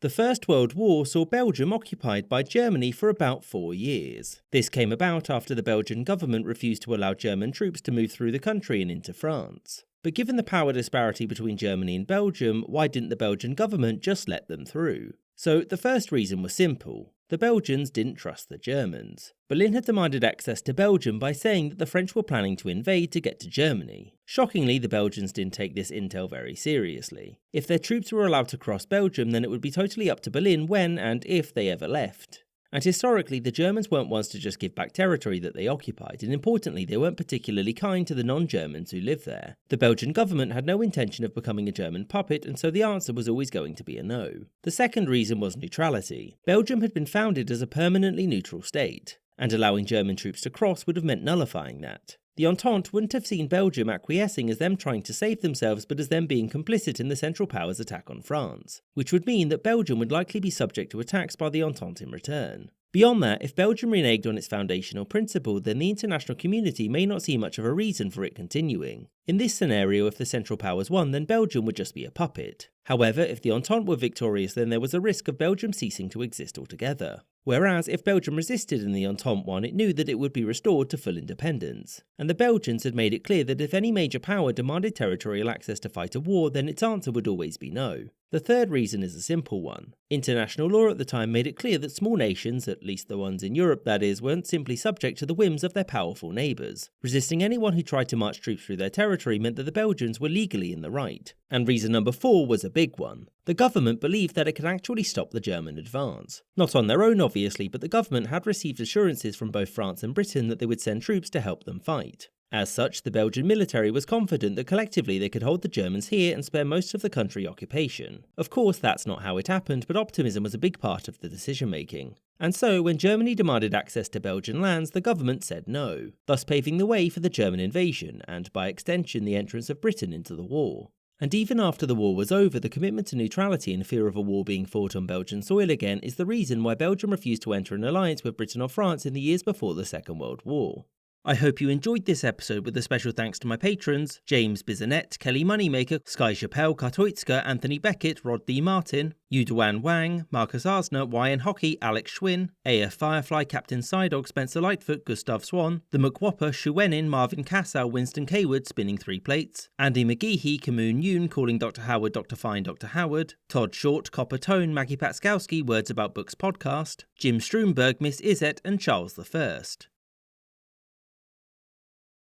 The First World War saw Belgium occupied by Germany for about 4 years. This came about after the Belgian government refused to allow German troops to move through the country and into France. But given the power disparity between Germany and Belgium, why didn't the Belgian government just let them through? So the first reason was simple. The Belgians didn't trust the Germans. Berlin had demanded access to Belgium by saying that the French were planning to invade to get to Germany. Shockingly, the Belgians didn't take this intel very seriously. If their troops were allowed to cross Belgium, then it would be totally up to Berlin when and if they ever left. And historically, the Germans weren't ones to just give back territory that they occupied, and importantly, they weren't particularly kind to the non-Germans who lived there. The Belgian government had no intention of becoming a German puppet, and so the answer was always going to be a no. The second reason was neutrality. Belgium had been founded as a permanently neutral state, and allowing German troops to cross would have meant nullifying that. The Entente wouldn't have seen Belgium acquiescing as them trying to save themselves, but as them being complicit in the Central Powers' attack on France, which would mean that Belgium would likely be subject to attacks by the Entente in return. Beyond that, if Belgium reneged on its foundational principle, then the international community may not see much of a reason for it continuing. In this scenario, if the Central Powers won, then Belgium would just be a puppet. However, if the Entente were victorious, then there was a risk of Belgium ceasing to exist altogether. Whereas, if Belgium resisted and the Entente won, it knew that it would be restored to full independence. And the Belgians had made it clear that if any major power demanded territorial access to fight a war, then its answer would always be no. The third reason is a simple one. International law at the time made it clear that small nations, at least the ones in Europe that is, weren't simply subject to the whims of their powerful neighbours. Resisting anyone who tried to march troops through their territory meant that the Belgians were legally in the right. And reason number 4 was a big one. The government believed that it could actually stop the German advance. Not on their own obviously, but the government had received assurances from both France and Britain that they would send troops to help them fight. As such, the Belgian military was confident that collectively they could hold the Germans here and spare most of the country occupation. Of course, that's not how it happened, but optimism was a big part of the decision-making. And so, when Germany demanded access to Belgian lands, the government said no, thus paving the way for the German invasion, and by extension the entrance of Britain into the war. And even after the war was over, the commitment to neutrality and fear of a war being fought on Belgian soil again is the reason why Belgium refused to enter an alliance with Britain or France in the years before the Second World War. I hope you enjoyed this episode with a special thanks to my patrons, James Bizanet, Kelly Moneymaker, Sky Chappelle, Kartoitska, Anthony Beckett, Rod D. Martin, Yuduan Wang, Marcus Arsner, YN Hockey, Alex Schwinn, AF Firefly, Captain Psydog, Spencer Lightfoot, Gustav Swan, The McWhopper, Shuenin, Marvin Cassow, Winston Kaywood, Spinning 3 Plates, Andy McGeehee, Kamoon Yoon, Calling Dr. Howard, Dr. Fine, Dr. Howard, Todd Short, Copper Tone, Maggie Patskowski, Words About Books Podcast, Jim Stromberg, Miss Izet, and Charles the First.